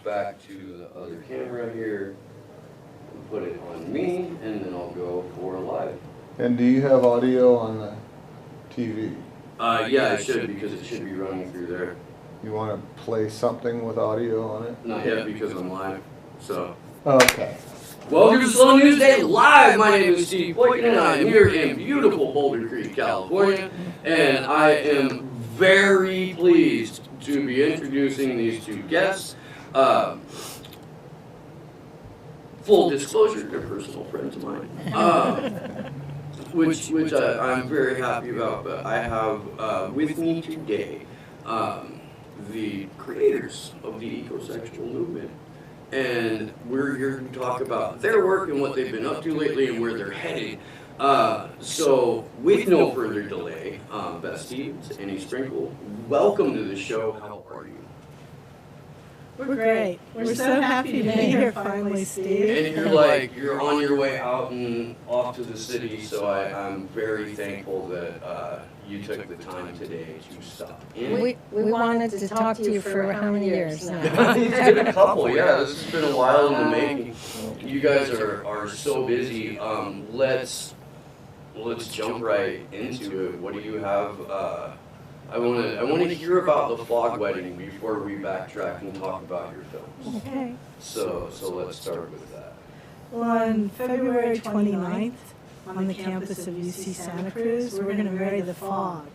back to the other camera here, put it on me, and then I'll go for live. And do you have audio on the TV? Yeah, I should, because it should be running through there. You want to play something with audio on it? Not yet, because I'm live, so. Okay. Welcome to Slow News Day Live. My name is Steve Boykin, and I am here in beautiful Boulder Creek, California, and I am very pleased to be introducing these two guests. Full disclosure, they're personal friends of mine, which I'm very happy about. But I have with me today the creators of the ecosexual movement. And we're here to talk about their work and what they've been up to lately and where they're headed. So, with no further delay, Beth Stevens, Annie Sprinkle, welcome to the show. How are you? We're great. We're so happy to be here finally, Steve. And you're on your way out and off to the city, so I'm very thankful that you took the time today to stop in. We wanted to talk to you for how many years now? It's been a couple, yeah. This has been a while in the making. You guys are so busy. Let's jump right into it. What do you have? I want to hear about the Fog Wedding before we backtrack and talk about your films. Okay. So let's start with that. Well, on February 29th, on the campus of UC Santa Cruz, we're going to marry the fog.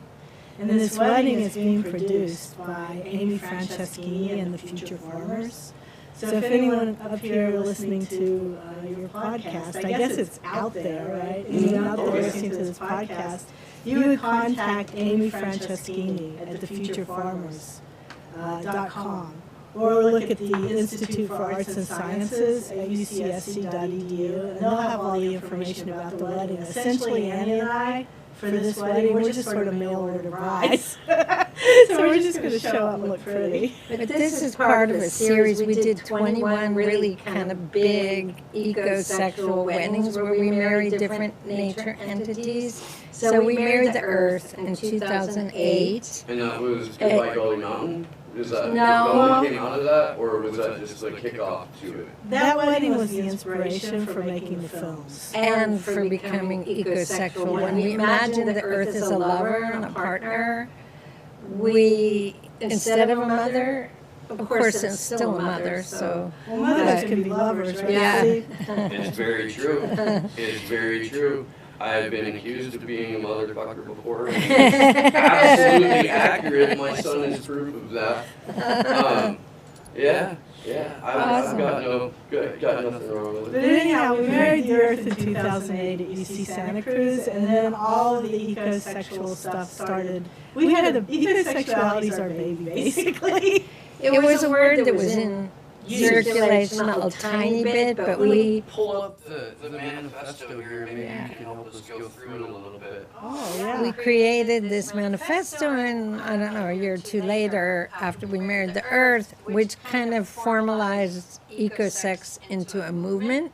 And this wedding is being produced by Amy Franceschini and the Future Farmers. So if anyone up here listening to your podcast, I guess it's out there, right? If you're out there listening to this podcast, you would contact Amy Franceschini at thefuturefarmers.com or look at the Institute for Arts and Sciences at ucsc.edu, and they'll have all the information about the wedding. Essentially, Annie and I, for this wedding, we're just sort of mail order brides. So we're just going to show up and look pretty. But this is part of a series. We did 21 really kind of big ecosexual weddings where we married different nature entities. So we married the Earth in 2008. And that was Goodbye Golden Mountain? Is that No. came out of that, or was that just a kickoff to it? That wedding was the inspiration for making the films. And for becoming ecosexual. When we imagine the Earth as a lover and a partner, we, instead of a mother, of course it's still a mother, so. Well, mothers can be lovers, right? Yeah. It's very true. It's very true. I have been accused of being a motherfucker before. Absolutely accurate. My son is proof of that. Yeah. I've got nothing wrong with But it. anyhow, we married the Earth in 2008 at UC Santa Cruz, and then all of the ecosexual stuff started. We had ecosexuality is our baby, basically. It was a word that was in circulation a tiny bit, but we pull up the manifesto here, maybe you can help us go through it a little bit. Oh, yeah. we created this manifesto, and I don't know, a year or two later, after we married the Earth, which kind of formalized ecosex into a movement.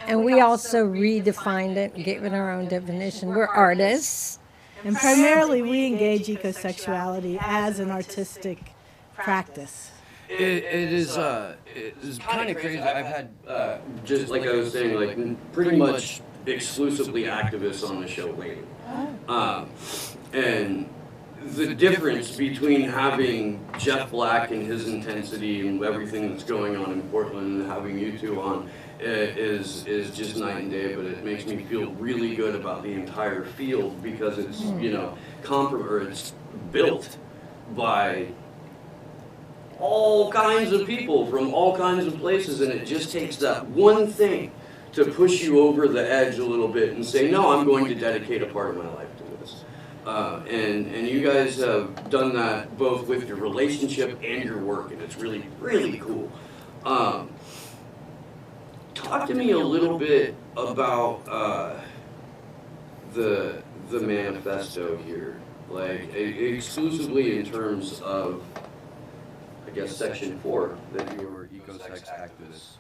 And we also redefined it and gave it our own definition. We're artists. And primarily we engage ecosexuality as an artistic practice. It is kind of crazy. I've had, just like I was saying, like pretty much exclusively activists on the show lately. And the difference between having Jeff Black and his intensity and everything that's going on in Portland and having you two on is just night and day, but it makes me feel really good about the entire field because it's, it's built by all kinds of people from all kinds of places, and it just takes that one thing to push you over the edge a little bit and say, no, I'm going to dedicate a part of my life to this. And you guys have done that both with your relationship and your work, and it's really, really cool. Talk to me a little bit about the manifesto here, like exclusively in terms of, I guess, Section 4, that you were ecosex activists.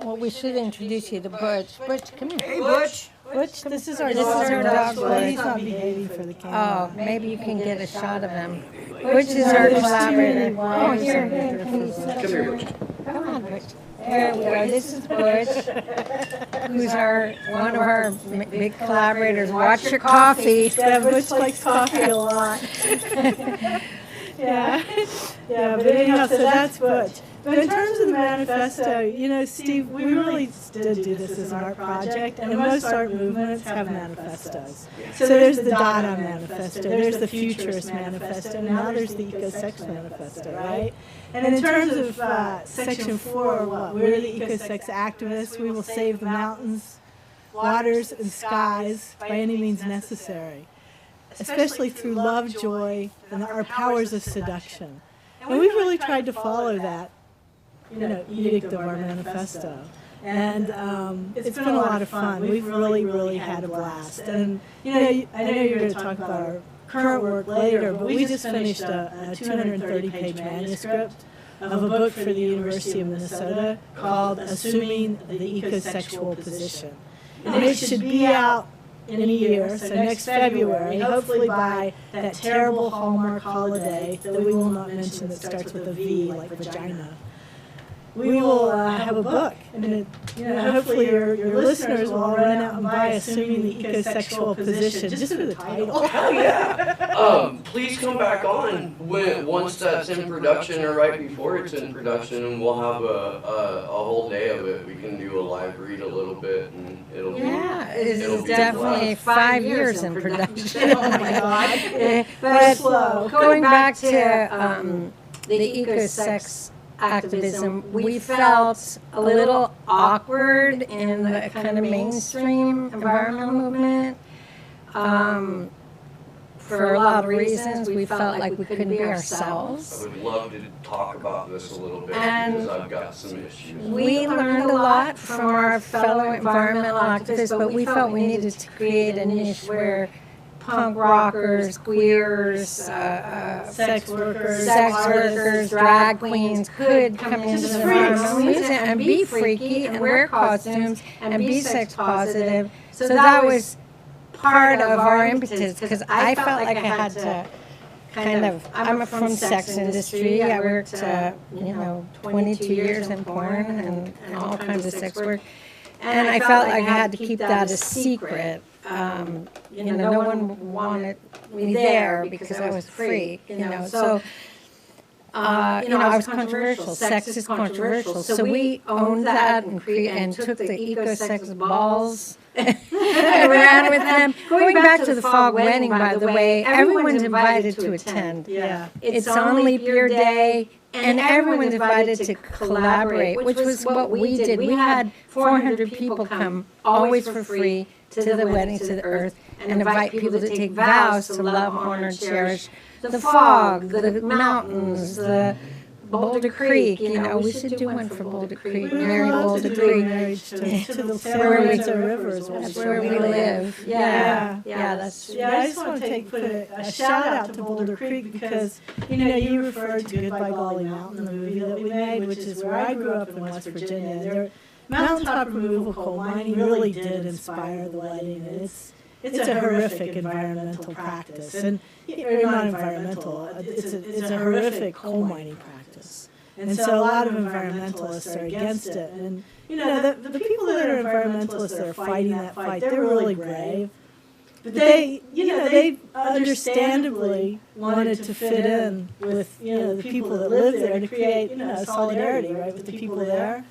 Well, we should introduce you to Butch. Butch, come here. Hey, Butch! Butch, this is our This is our dog, but he's Butch. not behaving for the camera. Oh, maybe you can get a shot of him. Butch is our collaborator. Oh, Oh, here, can you sit up Come here, here? Butch. Come on, Butch. There we are. This is Butch, who's one of our big collaborators. Watch your coffee. Yeah, Butch likes coffee a lot. Yeah, yeah, but anyhow, so that's Butch. But in terms of the manifesto, you know, Steve, we really did do this as an art project, and most art movements have manifestos. So there's the Dada Manifesto, there's the Futurist Manifesto, and now there's the Ecosex Manifesto, right? And in terms of Section 4, we're the ecosex activists. We will save the mountains, waters, and skies by any means necessary, especially through love, joy, and our powers of seduction. And we've really tried to follow that, you know, edict of our manifesto. And it's been a lot of fun. We've really, really had a blast. And, you know, I know you're going to talk about our current work later, but we just finished a 230-page manuscript of a book for the University of Minnesota called Assuming the Ecosexual Position. And it should be out in a year, so next February, hopefully by that terrible Hallmark holiday that we will not mention that starts with a V, like vagina. We will have a book, and it, you know, hopefully your listeners will all run out and buy Assuming the Ecosexual Position, just for the title. Oh, yeah. Please come back on once that's in production or right before it's in production, and we'll have a whole day of it. We can do a live read a little bit, and it'll be It's definitely 5 years in production. Oh my God. But slow. going back to the ecosex activism, we felt a little awkward in the kind of mainstream environmental movement. For a lot of reasons, we felt like we couldn't be ourselves. I would love to talk about this a little bit And because I've got some issues. We learned a lot from our fellow environmental activists, but we felt we needed to create a niche where punk rockers, queers, Sex workers, drag queens could come into the environmental movement and be freaky and wear costumes and be sex positive. So that was part of our impetus, because I felt like I had to I'm from sex industry. I worked, 22 years in porn and all kinds of sex work. And I felt like I had to keep that a secret. No one wanted me there because I was free, So, I was controversial. Sex is controversial. So we owned that and took the ecosex balls and ran with them. Going back to the Fog Wedding, by the way, everyone's invited to attend. Yeah. It's on Leap Year Day, and everyone's invited to collaborate, which was what we did. We had 400 people come, always for free, to the weddings to the earth, and invite people to take vows to love, honor, cherish the fog, the mountains, the Boulder Creek. We should do one for Boulder Creek. Marry Boulder Creek. To the rivers. That's where we live. Yeah, that's. Yeah, I just want to put a shout out to Boulder Creek because, you referred to Goodbye Golly Mountain, the movie that we made, which is where I grew up in West Virginia. Mountaintop removal coal mining really did inspire the wedding, and it's a horrific environmental practice, or not environmental. It's a horrific coal mining practice, and so a lot of environmentalists are against it. And the people that are environmentalists that are fighting that fight, they're really brave. But they understandably wanted to fit in with the people that live there to create solidarity, right, with the people there.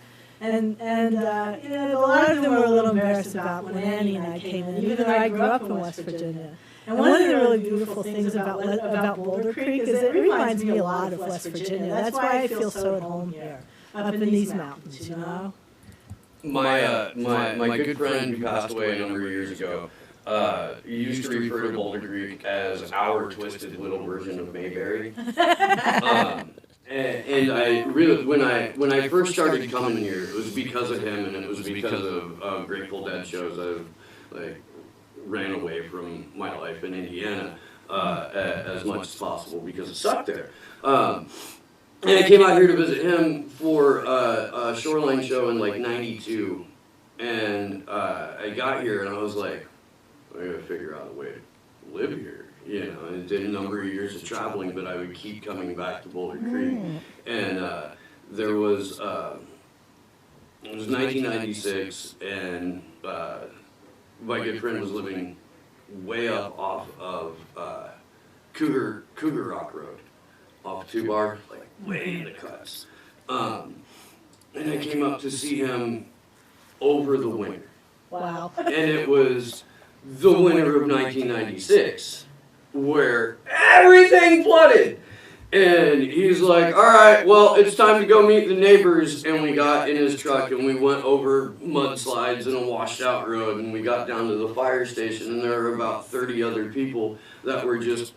And a lot of them were a little embarrassed about when Annie and I came in, even though I grew up in West Virginia. And one of the really beautiful things about Boulder Creek is it reminds me a lot of West Virginia. That's why I feel so at home here, up in these mountains, My good friend who passed away a number of years ago used to refer to Boulder Creek as our twisted little version of Mayberry. And I really, when I first started coming here, it was because of him, and it was because of Grateful Dead shows. I ran away from my life in Indiana as much as possible because it sucked there. And I came out here to visit him for a Shoreline show in like '92, and I got here and I was like, I gotta figure out a way to live here. you know, and it did a number of years of traveling, but I would keep coming back to Boulder Creek. And there was, it was 1996, and my good friend was living way up off of Cougar Rock Road, off 2 Bar, like way in the cuts. And I came up to see him over the winter. Wow. And it was the winter of 1996, where everything flooded. And he's like, all right, well, it's time to go meet the neighbors. And we got in his truck and we went over mudslides and a washed out road. And we got down to the fire station, and there were about 30 other people that were just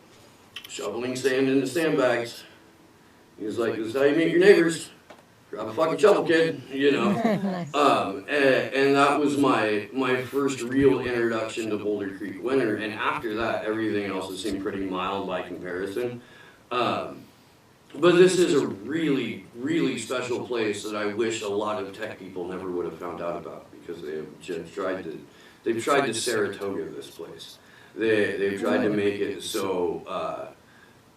shoveling sand into sandbags. He was like, this is how you meet your neighbors. Grab a fucking shovel, kid, you know. And that was my first real introduction to Boulder Creek winter. And after that, everything else has seemed pretty mild by comparison. But this is a really, really special place that I wish a lot of tech people never would have found out about, because they've tried to Saratoga this place. They've tried to make it so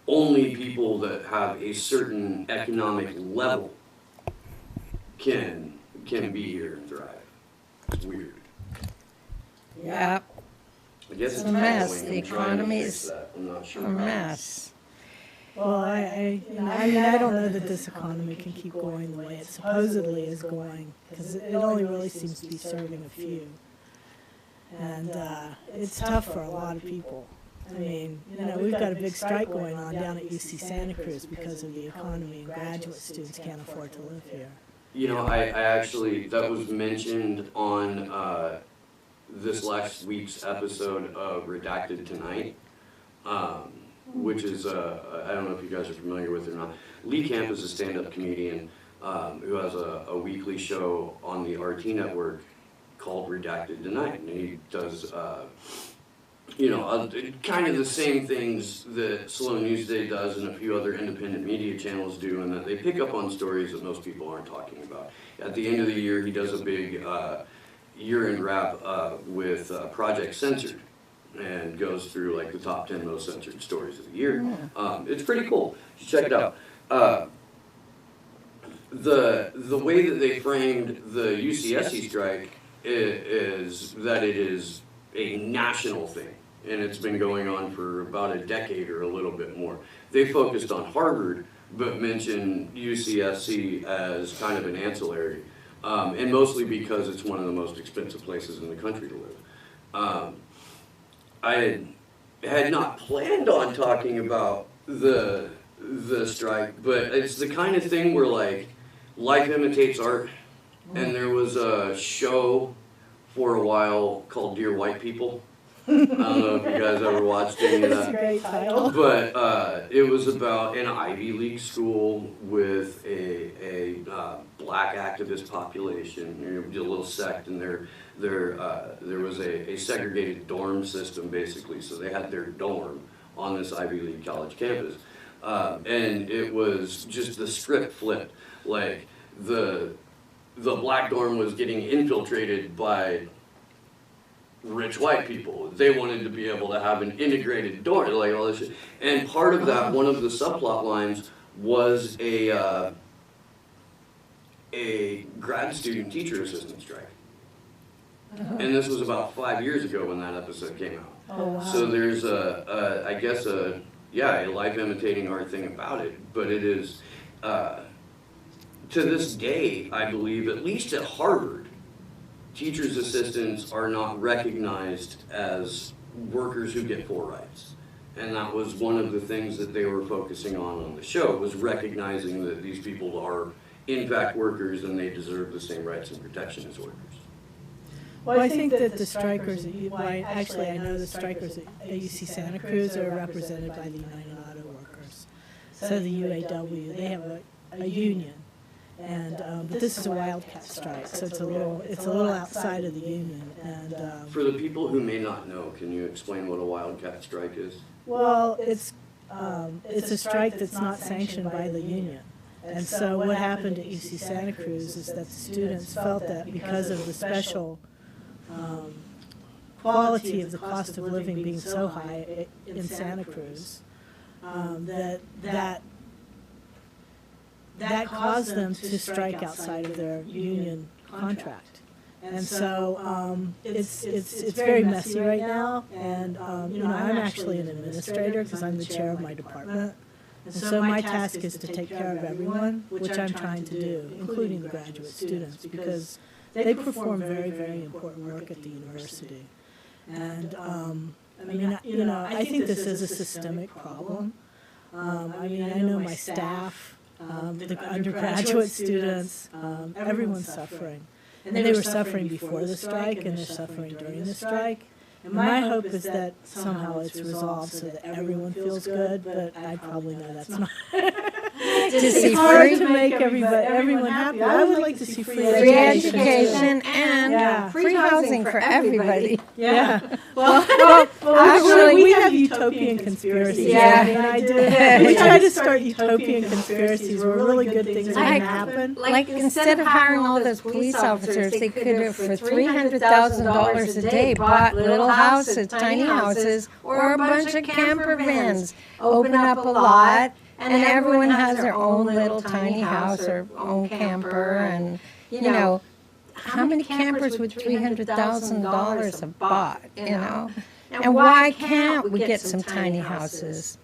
only people that have a certain economic level can be here and thrive. It's weird. Yeah, I guess it's it's a mess. growing. The I'm trying to economy fix is that. I'm not sure a how. mess. Well, I mean, I don't know that this economy can keep going the way it supposedly is going, because it only really seems to be serving a few. And it's tough for a lot of people. I mean, you know, we've got a big strike going on down at UC Santa Cruz because of the economy, and graduate students can't afford to live here. You know, I actually, that was mentioned on this last week's episode of Redacted Tonight, which is, I don't know if you guys are familiar with it or not. Lee Camp is a stand-up comedian who has a weekly show on the RT network called Redacted Tonight, and he does, you know, kind of the same things that Slow News Day does and a few other independent media channels do, and that they pick up on stories that most people aren't talking about. At the end of the year, he does a big year-end wrap with Project Censored, and goes through like the top 10 most censored stories of the year. It's pretty cool. You should check it out. The way that they framed the UCSC strike is that it is a national thing, and it's been going on for about a decade or a little bit more. They focused on Harvard, but mentioned UCSC as kind of an ancillary, and mostly because it's one of the most expensive places in the country to live. I had not planned on talking about the strike, but it's the kind of thing where like life imitates art, and there was a show for a while called Dear White People. I don't know if you guys ever watched any of That's a that. great title. But it was about an Ivy League school with a black activist population, you know, a little sect, and there was a segregated dorm system basically. So they had their dorm on this Ivy League college campus, and it was just the script flipped. Like the black dorm was getting infiltrated by rich white people. They wanted to be able to have an integrated dorm, like all this shit. And part of that, one of the subplot lines was a grad student teacher assistant strike. And this was about 5 years ago when that episode came out. Oh, wow. So there's I guess a life imitating art thing about it, but it is, to this day, I believe, at least at Harvard, teachers' assistants are not recognized as workers who get full rights. And that was one of the things that they were focusing on the show, was recognizing that these people are, in fact, workers and they deserve the same rights and protection as workers. Well, I think that the strikers, actually I know the strikers at UC Santa Cruz are represented by the United Auto Workers. So the UAW, they have a union. And but this is a wildcat strike, so it's a little outside of the union. And For the people who may not know, can you explain what a wildcat strike is? well, it's a strike that's not sanctioned by the union. And so what happened at UC Santa Cruz is that the students felt that because of the special quality of the cost of living being so high in Santa Cruz, that caused them to strike outside of their union contract. And so it's very messy right now, and I'm actually an administrator because I'm the chair of my department. And so my task is to take care of everyone, which I'm trying to do, including the graduate students, because they perform very, very important work at the university. And I think this is a systemic problem. I know my staff, the undergraduate students, everyone's suffering. And they were suffering before the strike, and they're suffering during the strike. And my hope is that somehow it's resolved so that everyone feels good, but I probably know that's not. It's hard to make everyone happy. I would like to see free education and free housing for everybody. Yeah. Well, actually, we have utopian conspiracies. Yeah. I do. We try to start utopian conspiracies where really good things are going to happen. Like instead of hiring all those police officers, they could have, for $300,000 a day, bought little houses, tiny houses, or a bunch of camper vans, open up a lot, and everyone has their own little tiny house or own camper. And, how many campers would $300,000 have bought, And why can't we get some tiny houses?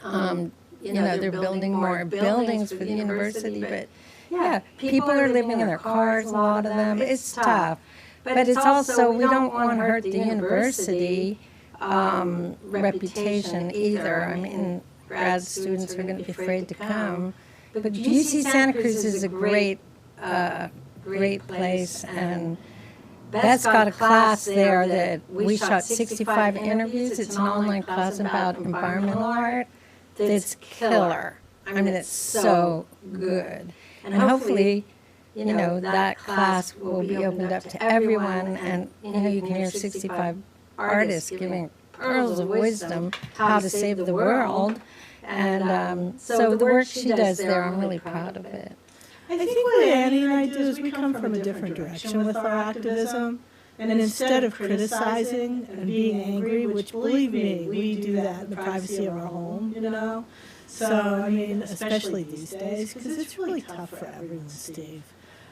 They're building more buildings for the university, but people are living in their cars, a lot of them. It's tough. But it's also, we don't want to hurt the university reputation either. I mean, grad students are going to be afraid to come. But UC Santa Cruz is a great place, and Beth's got a class there that we shot 65 interviews. It's an online class about environmental art. It's killer. I mean, it's so good. And hopefully, that class will be opened up to everyone, and, you can hear 65 artists giving pearls of wisdom how to save the world. And so the work she does there, I'm really proud of it. I think what Annie and I do is we come from a different direction with our activism. And instead of criticizing and being angry, which, believe me, we do that in the privacy of our home, So, especially these days, because it's really tough for everyone, Steve.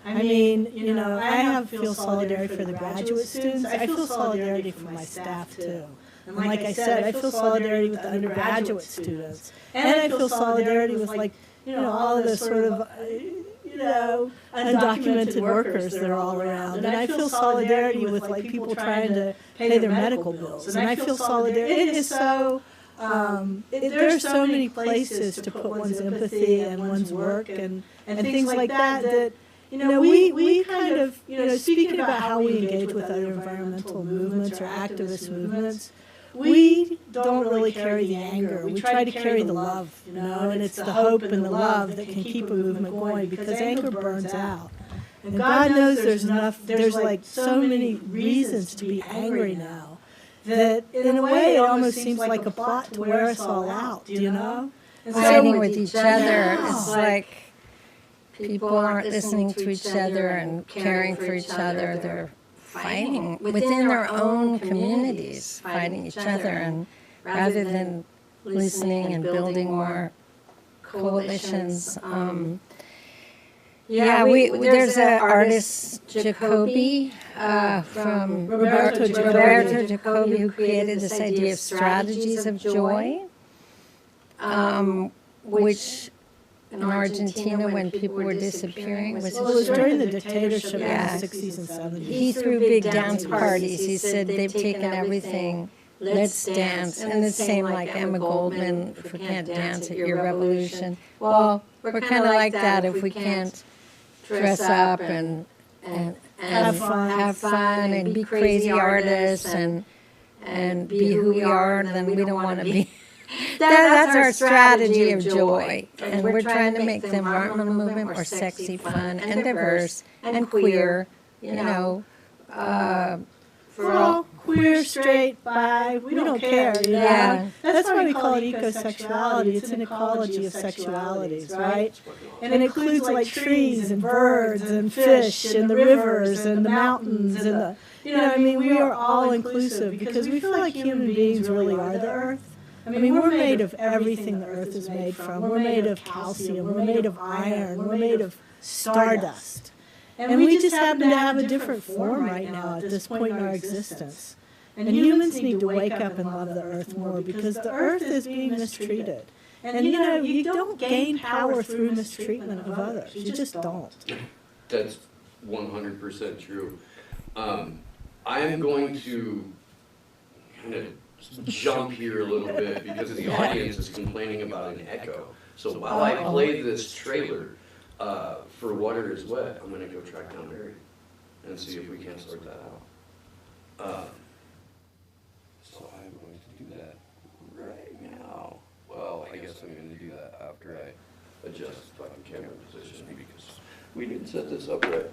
I feel solidarity for the graduate students. I feel solidarity for my staff, too. And like I said, I feel solidarity with the undergraduate students. And I feel solidarity with, all of the sort of, undocumented workers that are all around. And I feel solidarity with, people trying to pay their medical bills. And I feel solidarity. It is so... there are so many places to put one's empathy and one's work and things like that we kind of, speaking about how we engage with other environmental movements or activist movements, we don't really carry the anger. We try to carry the love, and it's the hope and the love that can keep a movement going, because anger burns out. And God knows there's so many reasons to be angry now, that in a way it almost seems like a plot to wear us all out, And fighting with each other. It's like people aren't listening to each other and caring for each other. They're fighting within their own communities, fighting each other, and rather than listening and building more coalitions. There's an artist, Jacoby, from Roberto Jacoby, who created this idea of strategies of joy, which in Argentina, when people were disappearing, it was during the dictatorship in the 60s and 70s. He threw big dance parties. He said, they've taken everything. Let's dance. And the same like Emma Goldman, if we can't dance at your revolution. Well, we're kind of like that. If we can't dress up and have fun and be crazy artists and be who we are, then we don't want to be. That's our strategy of joy. And we're trying to make the environmental movement more sexy, fun, and diverse, and queer, for all queer, straight, bi, we don't care, you know? Yeah. That's why we call it ecosexuality. It's an ecology of sexualities, right? And it includes like trees and birds and fish and the rivers and the mountains and the, you know, I mean, we are all inclusive because we feel like human beings really are the earth. I mean, we're made of everything the earth is made from. We're made of calcium, we're made of iron, we're made of stardust. And we just happen to have a different form right now at this point in our existence. And humans need to wake up and love the earth more because the earth is being mistreated. And you know, you don't gain power through mistreatment of others. You just don't. That's 100% true. I am going to kind of jump here a little bit because the audience is complaining about an echo. So while I play this trailer for Water is Wet, I'm going to go track down Mary and see if we can't sort that out. So I'm going to do that right now. Well, I guess I'm going to do that after I adjust the fucking camera position because we didn't set this up right.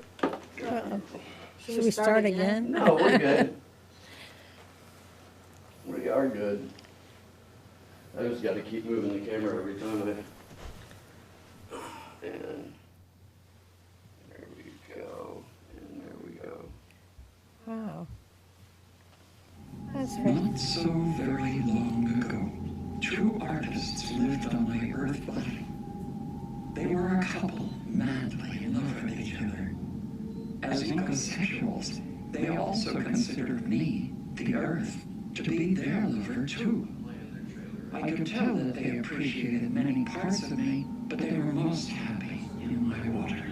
Should we start again? No, we're good. We are good. I just got to keep moving the camera every time and there we go, and there we go. Wow. That's very... Not so very long ago, two artists lived on my earth body. They were a couple, madly in love with each other. As ecosexuals, they also considered me, the earth, to be their lover too. I could tell that they appreciated many parts of me, but they were most happy in my water.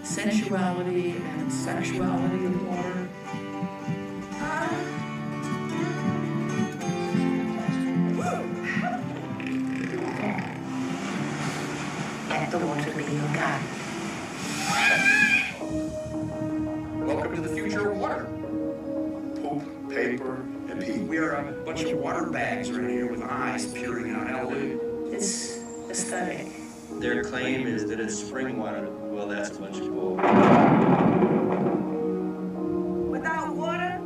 Sensuality and sexuality of water. Let the water be your guide. Welcome to the future of water. Poop, paper, and pee. We are a bunch of water bags right here with eyes peering out. Hallelujah. It's aesthetic. Their claim is that it's spring water. Well, that's a bunch of bull. Without water,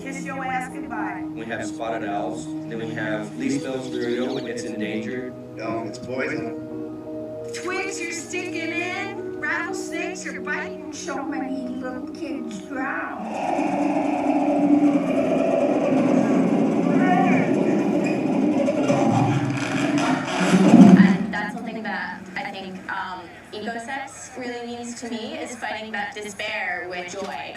kiss your ass goodbye. We have spotted owls. Then we have leaf-spelled vireo when it's endangered. No, it's poison. Twigs you're sticking in, rattlesnakes you're biting. So many little kids drown. And that's something that I think ecosex really means to me, is fighting that despair with joy.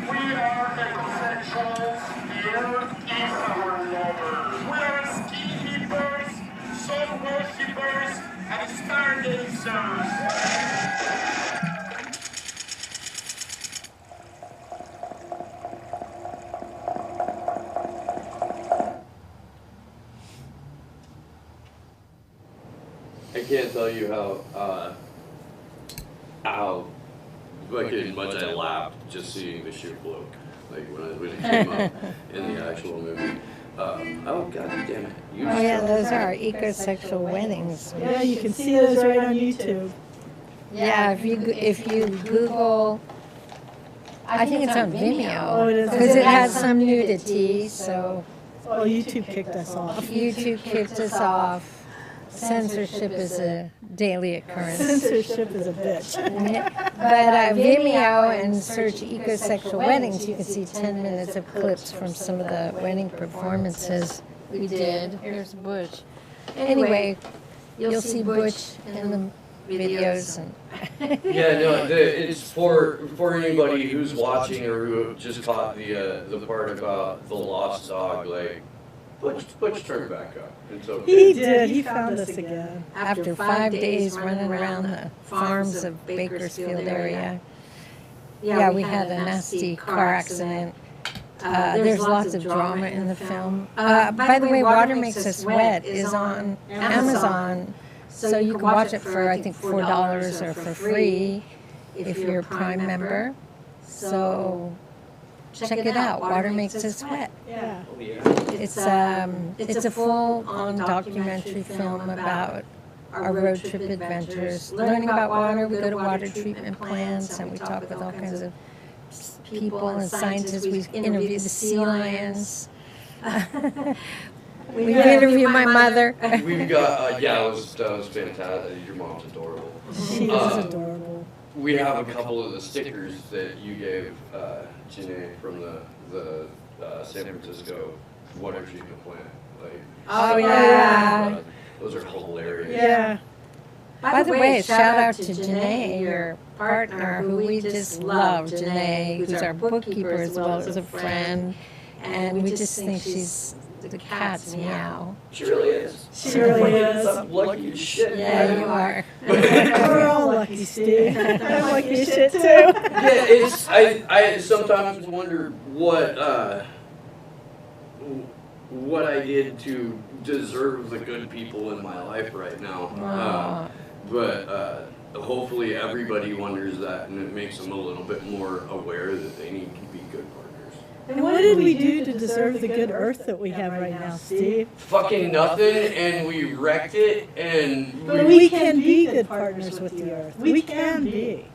We are ecosexuals, the earth is our lover. We are ski keepers, sun worshippers, and stargazers. I can't tell you how fucking much I laughed just seeing the ship float, like when it came up in the actual movie. Oh god damn it! Oh yeah, those are Ecosexual Weddings. Yeah, you can see those right on YouTube. Yeah, if you Google, I think it's on Vimeo. Oh, it is. Because it has some nudity, so. Oh, YouTube kicked us off. YouTube kicked us off. Censorship is a daily occurrence. Censorship is a bitch. But Vimeo and search Ecosexual Weddings, you can see 10 minutes of clips from some of the wedding performances we did. Here's Butch. Anyway, you'll see Butch in the videos. Yeah, no, it's for anybody who's watching or who just caught the part about the lost dog, like, Butch turned back up. And so He did. He found us again. After 5 days running around the farms of Bakersfield area. Yeah, we had a nasty car accident. There's lots of drama in the film. By the way, Water Makes Us Wet is on Amazon, so you can watch it for, I think, $4 or for free if you're a Prime member. So check it out. Water makes us wet. Yeah. Oh, yeah. It's a full-on documentary film about our road trip adventures. Learning about water, we go to water treatment plants, and we talk with all kinds of people and scientists. We interview the sea lions. We interview my mother. We've got, that was fantastic. Your mom's adorable. She is adorable. We have a couple of the stickers that you gave Janae from the San Francisco water treatment plant. Like, oh, yeah. Those are hilarious. Yeah. By the way, shout out to Janae, your partner, who we just love. Janae, who's our bookkeeper as well as a friend. And we just think she's the cat's meow. She really is. She really is. I'm lucky as shit. Yeah, you are. We're all lucky, Steve. I'm lucky as shit, too. Yeah, I sometimes wonder what I did to deserve the good people in my life right now. But hopefully everybody wonders that, and it makes them a little bit more aware that they need to be good partners. And what did we do to deserve the good earth that we have right now, Steve? Fucking nothing, and we wrecked it, and But we can be good partners with the earth. We can be.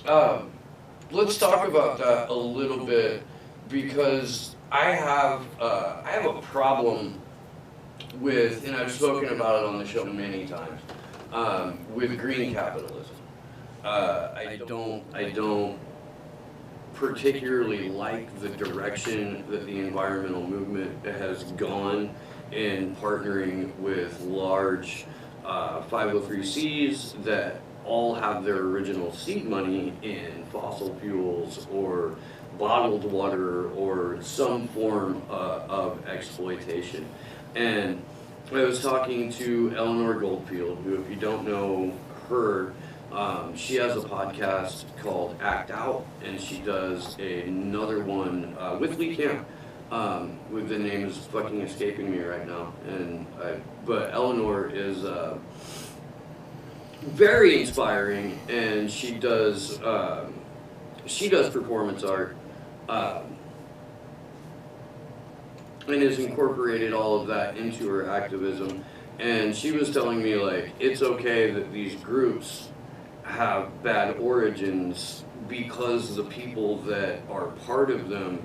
Let's talk about that a little bit, because I have a problem with, and I've spoken about it on the show many times, with greening capitalism. I don't particularly like the direction that the environmental movement has gone in partnering with large 503Cs that all have their original seed money in fossil fuels or bottled water or some form of exploitation. And I was talking to Eleanor Goldfield, who, if you don't know her, she has a podcast called Act Out, and she does another one with Lee Camp. With the name is fucking escaping me right now. But Eleanor is very inspiring, and she does performance art, and has incorporated all of that into her activism. And she was telling me, like, it's okay that these groups have bad origins because the people that are part of them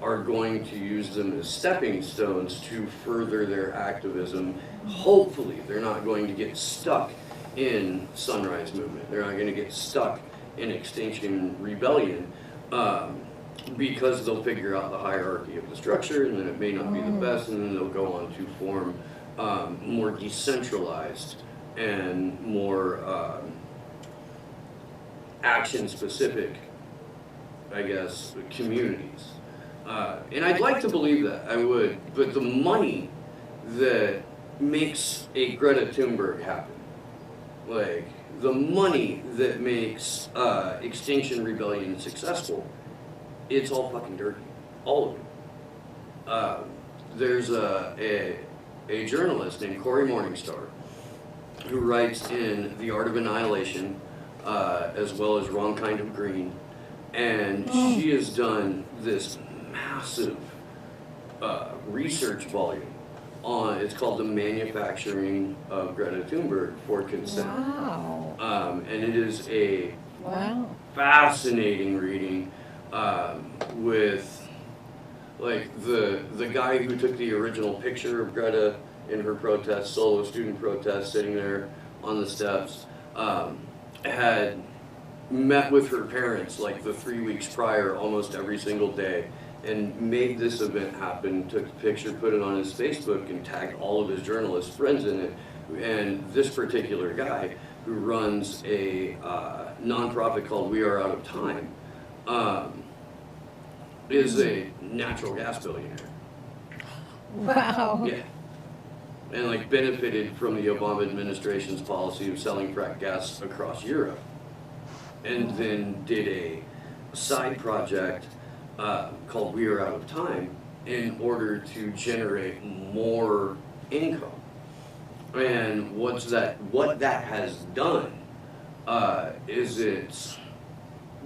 are going to use them as stepping stones to further their activism. Hopefully they're not going to get stuck in Sunrise Movement. They're not going to get stuck in Extinction Rebellion, because they'll figure out the hierarchy of the structure, and then it may not be the best, and then they'll go on to form more decentralized and more action-specific, I guess, communities. And I'd like to believe that, I would, but the money that makes a Greta Thunberg happen, like the money that makes Extinction Rebellion successful, it's all fucking dirty, all of it. There's a journalist named Cory Morningstar who writes in The Art of Annihilation, as well as Wrong Kind of Green, and she has done this massive research volume on, it's called The Manufacturing of Greta Thunberg for Consent. Wow. And it is a fascinating reading, with like the guy who took the original picture of Greta in her protest, solo student protest, sitting there on the steps, had met with her parents like the 3 weeks prior almost every single day, and made this event happen, took the picture, put it on his Facebook, and tagged all of his journalist friends in it. And this particular guy, who runs a nonprofit called We Are Out of Time, is a natural gas billionaire. Wow. Yeah. And like benefited from the Obama administration's policy of selling frack gas across Europe. And then did a side project called We Are Out of Time in order to generate more income. And what that has done is it's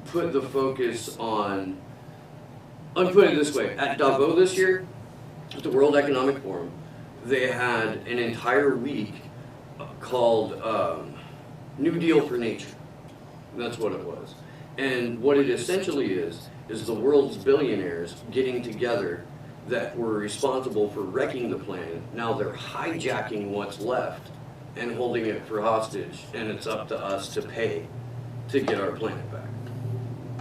put the focus on I'll put it this way. At Davos this year, at the World Economic Forum, they had an entire week called New Deal for Nature. That's what it was. And what it essentially is the world's billionaires getting together that were responsible for wrecking the planet. Now they're hijacking what's left and holding it for hostage, and it's up to us to pay to get our planet back.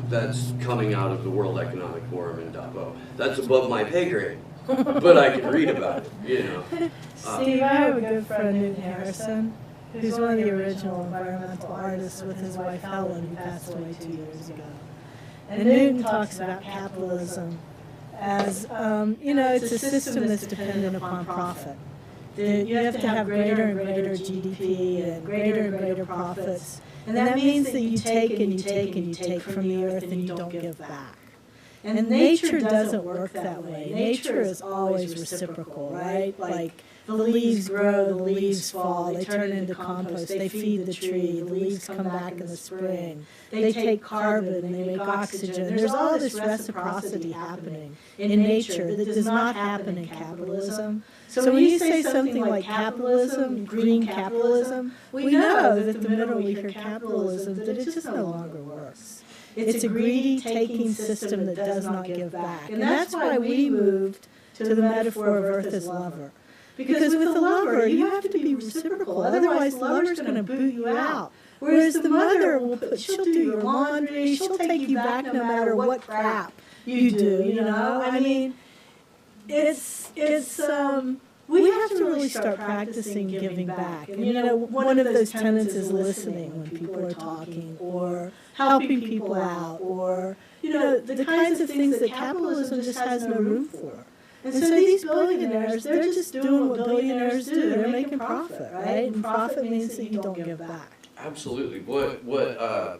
That's coming out of the World Economic Forum in Davos. That's above my pay grade, but I can read about it, you know. Steve, I have a good friend, Newton Harrison, who's one of the original environmental artists with his wife Helen, who passed away 2 years ago. And Newton talks about capitalism as, you know, it's a system that's dependent upon profit. You have to have greater and greater GDP and greater profits. And that means that you take and you take and you take from the earth and you don't give back. And nature doesn't work that way. Nature is always reciprocal, right? Like the leaves grow, the leaves fall, they turn into compost, they feed the tree, the leaves come back in the spring. They take carbon, they make oxygen. There's all this reciprocity happening in nature that does not happen in capitalism. So when you say something like capitalism, green capitalism, we know that the minute we hear capitalism, that it just no longer works. It's a greedy taking system that does not give back. And that's why we moved to the metaphor of Earth as lover. Because with the lover, you have to be reciprocal. Otherwise, the lover's going to boot you out. Whereas the mother she'll do your laundry, she'll take you back no matter what crap you do, you know? I mean, we have to really start practicing giving back. And, you know, one of those tenets is listening when people are talking, or helping people out, or, you know, the kinds of things that capitalism just has no room for. And so these billionaires, they're just doing what billionaires do. They're making profit, right? And profit means that you don't give back. Absolutely. I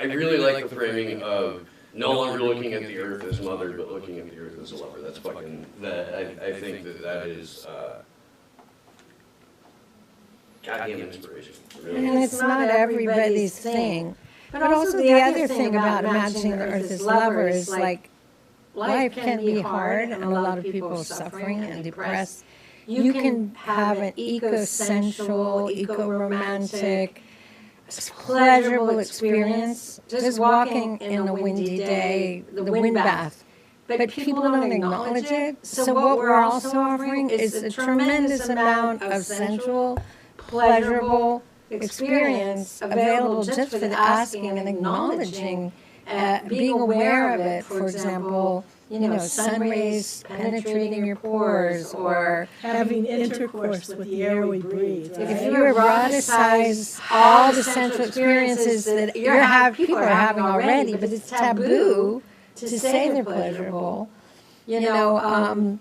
really like the framing of no longer looking at the earth as mother, but looking at the earth as a lover. That's fucking, I think that is goddamn inspiration. Really. And it's not everybody's thing. But also the other thing about imagining the earth as lover is like, life can be hard and a lot of people are suffering and depressed. You can have an eco-sensual, eco-romantic, pleasurable experience just walking in a windy day, the wind bath. But people don't acknowledge it. So what we're also offering is a tremendous amount of sensual, pleasurable experience available just for the asking and acknowledging, being aware of it. For example, you know, sun rays penetrating your pores, or having intercourse with the air we breathe. Right? If you eroticize all the sensual experiences that people are having already, but it's taboo to say they're pleasurable. You know,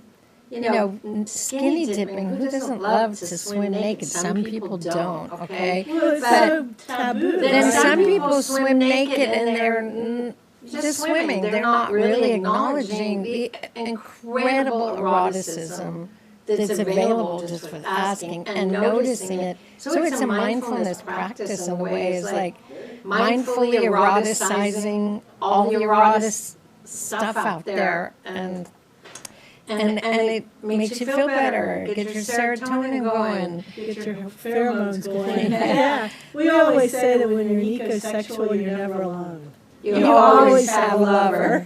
skinny dipping. Who doesn't love to swim naked? Some people don't. Okay, well, it's so taboo. Then some people swim naked and they're just swimming. They're not really acknowledging the incredible eroticism that's available just for asking and noticing it. So it's a mindfulness practice in a way. It's like mindfully eroticizing all the erotic stuff out there, and it makes you feel better. Get your serotonin going. Get your pheromones going. Yeah. We always say that when you're an ecosexual, you're never alone. You always have a lover.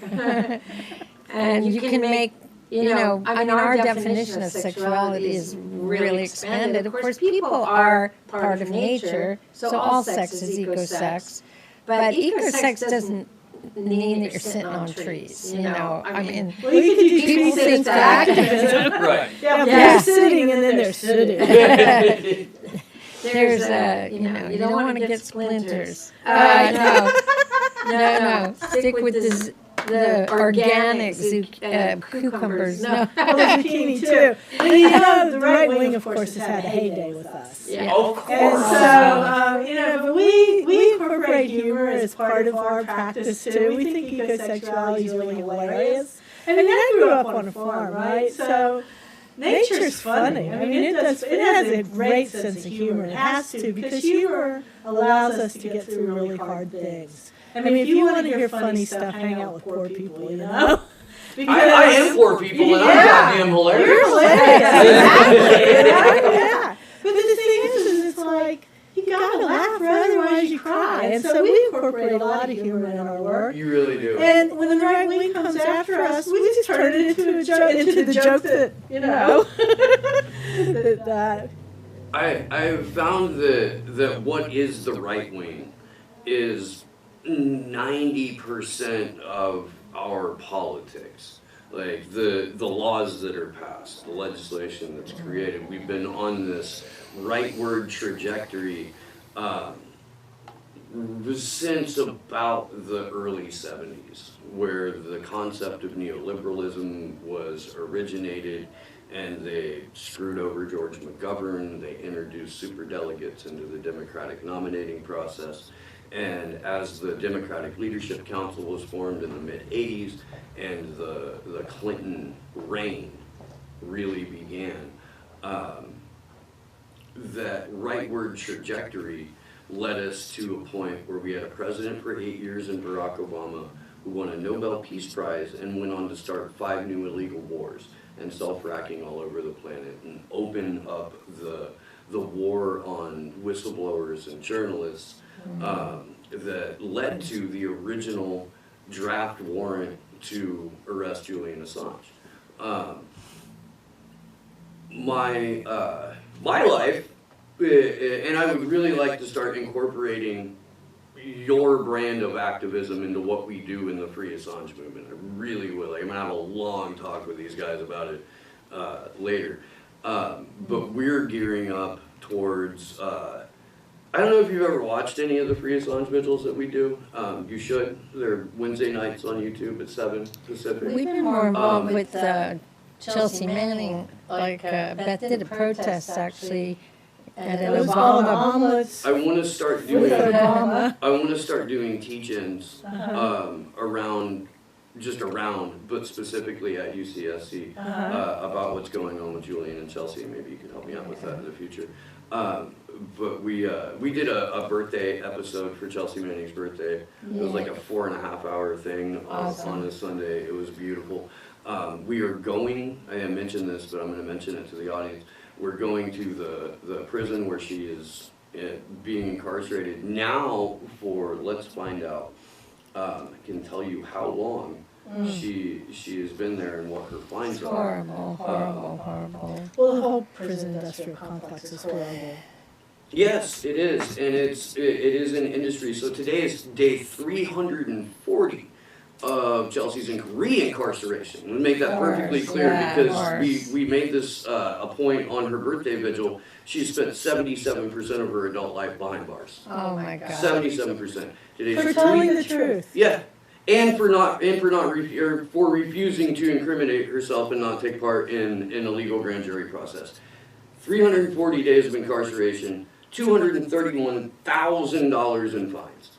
And you can make, our definition of sexuality is really expanded. Of course, people are part of nature, so all sex is ecosex. But ecosex doesn't mean that you're sitting on trees, I mean, well, you could do people think that. Right. Yeah, they're sitting and then they're sitting. There's you don't want to get splinters. No. Stick with the organic cucumbers. No. Well, the zucchini too. And the right wing, of course, has had a heyday with us. Yeah. Of course. And so, but we incorporate humor as part of our practice too. We think ecosexuality is really hilarious. I mean, I grew up on a farm, right? So nature's funny. I mean, it has a great sense of humor. It has to, because humor allows us to get through really hard things. I mean, if you want to hear funny stuff, hang out with poor people, I am for people, and I'm goddamn hilarious. You're hilarious. Exactly. Yeah. But the thing is it's like, you gotta laugh, or otherwise you cry. And so we incorporate a lot of humor in our work. You really do. And when the right wing comes after us, we just turn it into a joke, into the joke that, you know, that I have found that what is the right wing is 90% of our politics. Like the laws that are passed, the legislation that's created. We've been on this rightward trajectory since about the early 70s, where the concept of neoliberalism was originated, and they screwed over George McGovern. They introduced superdelegates into the Democratic nominating process. And as the Democratic Leadership Council was formed in the mid-'80s and the Clinton reign really began, that rightward trajectory led us to a point where we had a president for 8 years in Barack Obama who won a Nobel Peace Prize and went on to start 5 new illegal wars and self-racking all over the planet and open up the war on whistleblowers and journalists that led to the original draft warrant to arrest Julian Assange. My life, and I would really like to start incorporating your brand of activism into what we do in the Free Assange movement. I really would. I'm gonna have a long talk with these guys about it later. But we're gearing up towards, I don't know if you've ever watched any of the Free Assange vigils that we do. You should. They're Wednesday nights on YouTube at 7 Pacific. We've been more involved with Chelsea Manning. Beth did a protest actually at an Obama. I want to start doing teach-ins around, but specifically at UCSC about what's going on with Julian and Chelsea. Maybe you can help me out with that in the future. But we did a birthday episode for Chelsea Manning's birthday. It was like a 4.5-hour thing on a Sunday. It was beautiful. We are going, I mentioned this, but I'm going to mention it to the audience. We're going to the prison where she is being incarcerated now for, let's find out, I can tell you how long she has been there and what her fines are. Horrible. Well, the whole prison industrial complex is horrible. Yes, it is, and it is an industry. So today is day 340 of Chelsea's reincarceration. Let me make that perfectly clear, because we made this a point on her birthday vigil. She spent 77% of her adult life behind bars. Oh my God. 77%. For telling the truth. Yeah, and for refusing to incriminate herself and not take part in a legal grand jury process. 340 days of incarceration, $231,000 in fines.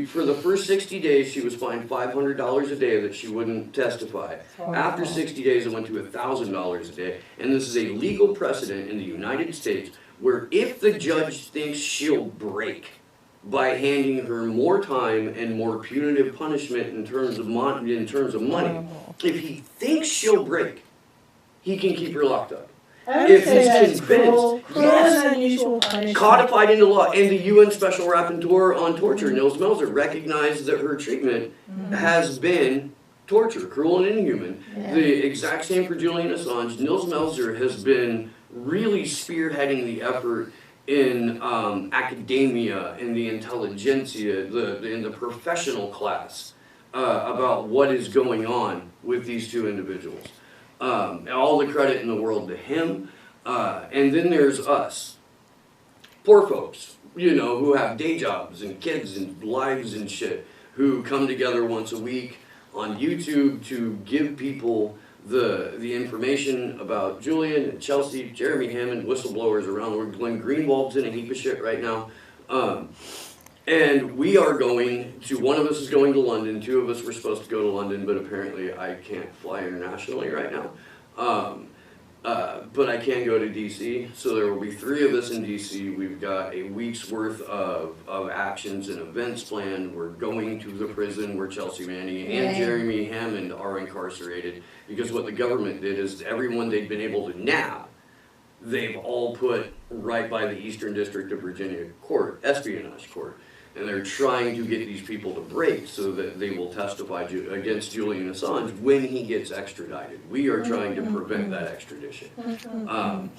For the first 60 days, she was fined $500 a day that she wouldn't testify. After 60 days, it went to $1,000 a day. And this is a legal precedent in the United States where if the judge thinks she'll break by handing her more time and more punitive punishment in terms of money, if he thinks she'll break, he can keep her locked up. If he's convinced, codified into law, and the UN Special Rapporteur on Torture, Nils Melzer, recognized that her treatment has been torture, cruel and inhuman. The exact same for Julian Assange. Nils Melzer has been really spearheading the effort in academia, in the intelligentsia, in the professional class about what is going on with these two individuals. All the credit in the world to him. And then there's us, poor folks, who have day jobs and kids and lives and shit, who come together once a week on YouTube to give people the information about Julian and Chelsea, Jeremy Hammond, whistleblowers around the world. Glenn Greenwald's in a heap of shit right now. And we are going to, one of us is going to London, 2 of us were supposed to go to London, but apparently I can't fly internationally right now. But I can go to DC, so there will be 3 of us in DC. We've got a week's worth of actions and events planned. We're going to the prison where Chelsea Manning and Jeremy Hammond are incarcerated, because what the government did is everyone they'd been able to nab, they've all put right by the Eastern District of Virginia court, espionage court. And they're trying to get these people to break so that they will testify against Julian Assange when he gets extradited. We are trying to prevent that extradition. But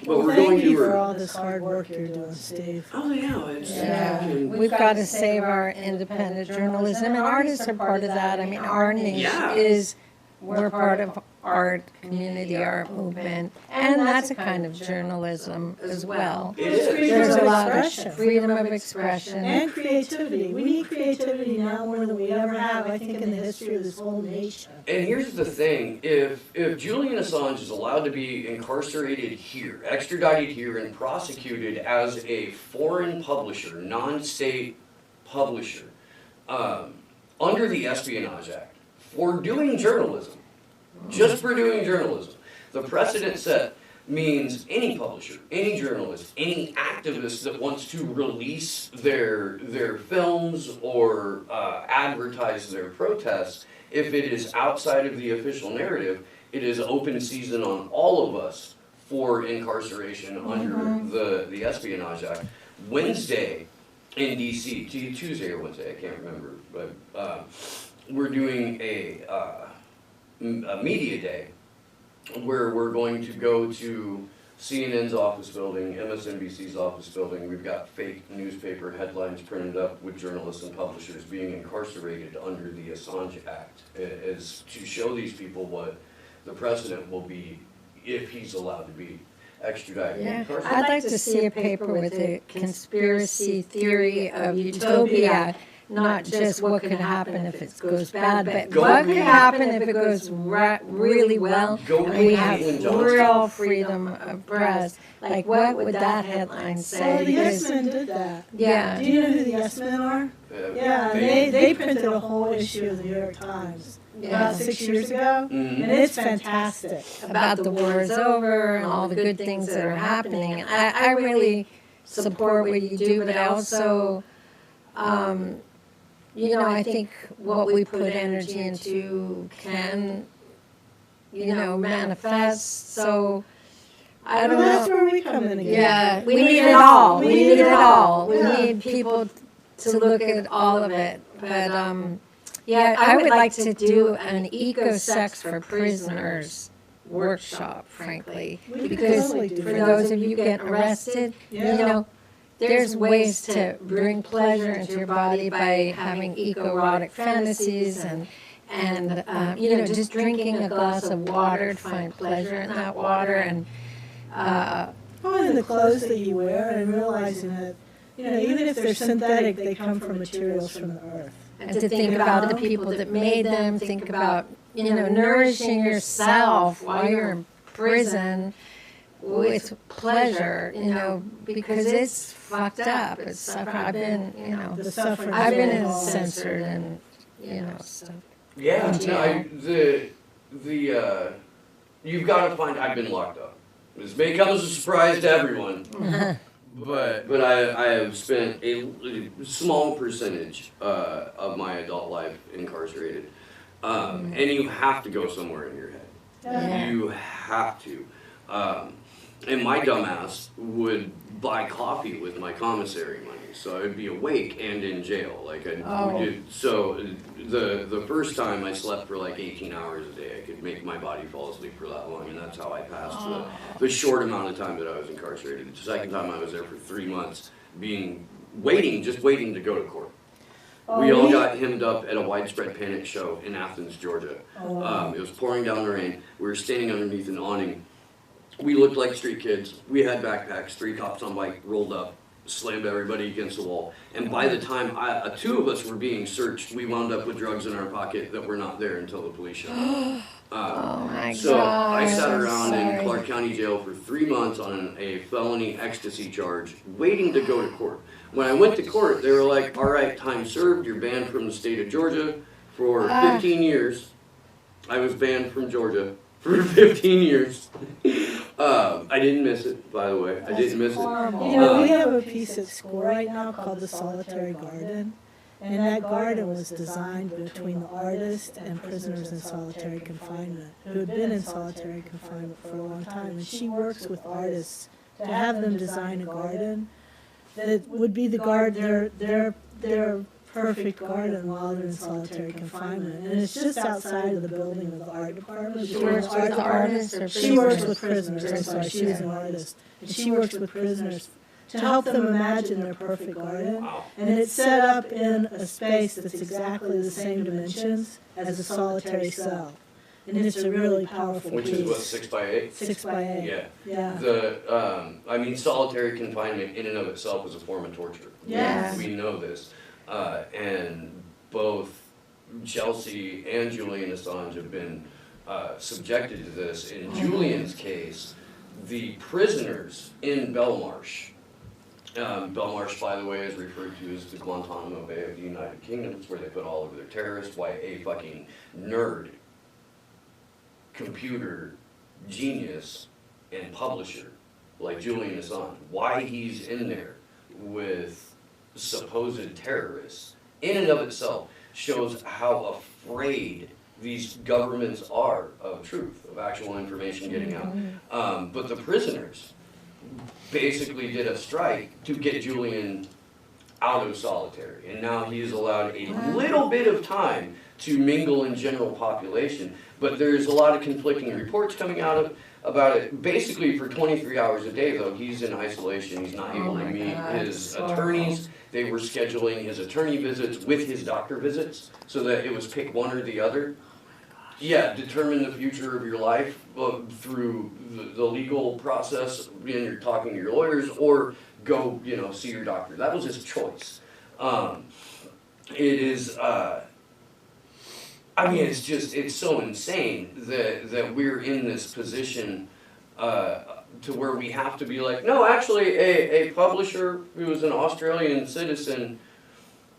we're Thank you for all this hard work you're doing, Steve. Oh yeah, it's We've got to save our independent journalism, and artists are part of that. I mean, our niche is, we're part of art, community art movement, and that's a kind of journalism as well. There's a lot of freedom of expression. And creativity. We need creativity now more than we ever have, I think, in the history of this whole nation. And here's the thing, if Julian Assange is allowed to be incarcerated here, extradited here, and prosecuted as a foreign publisher, non-state publisher, under the Espionage Act, for doing journalism, just for doing journalism, the precedent set means any publisher, any journalist, any activist that wants to release their films or advertise their protests, if it is outside of the official narrative, it is open season on all of us for incarceration under the Espionage Act. Wednesday in DC, Tuesday or Wednesday, I can't remember, but we're doing a media day where we're going to go to CNN's office building, MSNBC's office building. We've got fake newspaper headlines printed up with journalists and publishers being incarcerated under the Assange Act, as to show these people what the precedent will be if he's allowed to be extradited. Yeah. I'd like to see a paper with a conspiracy theory of utopia. Not just what could happen if it goes bad, but what could happen if it goes really well and we have real freedom of press. Like, what would that headline say? Well, the Yes Men did that. Yeah. Do you know who the Yes Men are? Yeah, they printed a whole issue of the New York Times about 6 years ago, and it's fantastic. About the war is over and all the good things that are happening. I really support what you do, but I also... you know, I think what we put energy into can, you know, manifest. So, I don't know. That's where we come in again. Yeah, we need it all. We need it all. We need people to look at all of it. But, yeah, I would like to do an eco-sex for prisoners workshop, frankly. Because for those of you getting arrested, you know, there's ways to bring pleasure into your body by having eco-erotic fantasies and you know, just drinking a glass of water to find pleasure in that water. And in the clothes that you wear, and realizing that, you know, even if they're synthetic, they come from materials from the earth. And to think about the people that made them, think about, you know, nourishing yourself while you're in prison with pleasure, you know, because it's fucked up. It's I've been, you know, I've been censored and, you know, stuff. Yeah, no, you've got to find. I've been locked up. This may come as a surprise to everyone, but I have spent a small percentage of my adult life incarcerated, and you have to go somewhere in your head. Yeah. You have to. And my dumbass would buy coffee with my commissary money, so I'd be awake and in jail. Like so the first time I slept for like 18 hours a day. I could make my body fall asleep for that long, and that's how I passed the short amount of time that I was incarcerated. The second time I was there for 3 months, just waiting to go to court. We all got hemmed up at a widespread panic show in Athens, Georgia. It was pouring down the rain. We were standing underneath an awning. We looked like street kids. We had backpacks. 3 cops on bike rolled up, slammed everybody against the wall. And by the time 2 of us were being searched, we wound up with drugs in our pocket that were not there until the police showed up. So I sat around in Clark County Jail for 3 months on a felony ecstasy charge, waiting to go to court. When I went to court, they were like, all right, time served. You're banned from the state of Georgia for 15 years. I was banned from Georgia for 15 years. I didn't miss it, by the way. I didn't miss it. You know, we have a piece at school right now called the Solitary Garden, and that garden was designed between the artist and prisoners in solitary confinement who had been in solitary confinement for a long time. And she works with artists to have them design a garden that would be their perfect garden while they're in solitary confinement. And it's just outside of the building of the art department. She works with the artists or She works with prisoners. I'm sorry, she was an artist. And she works with prisoners to help them imagine their perfect garden. And it's set up in a space that's exactly the same dimensions as a solitary cell. And it's a really powerful Which piece. is what, 6 by 8? 6 by 8. Yeah. Yeah. I mean, solitary confinement in and of itself is a form of torture. Yes. We know this. And both Chelsea and Julian Assange have been subjected to this. In Julian's case, the prisoners in Belmarsh, Belmarsh, by the way, is referred to as the Guantanamo Bay of the United Kingdom. It's where they put all of their terrorists. Why a fucking nerd, computer genius, and publisher like Julian Assange, why he's in there with supposed terrorists, in and of itself shows how afraid these governments are of truth, of actual information getting out. But the prisoners basically did a strike to get Julian out of solitary, and now he is allowed a little bit of time to mingle in general population, but there's a lot of conflicting reports coming out about it. Basically, for 23 hours a day, though, he's in isolation. He's not able to meet his attorneys. They were scheduling his attorney visits with his doctor visits, so that it was pick one or the other. Yeah, determine the future of your life through the legal process, and you're talking to your lawyers, or go, see your doctor. That was his choice. It is, it's so insane that we're in this position to where we have to be like, no, actually, a publisher who is an Australian citizen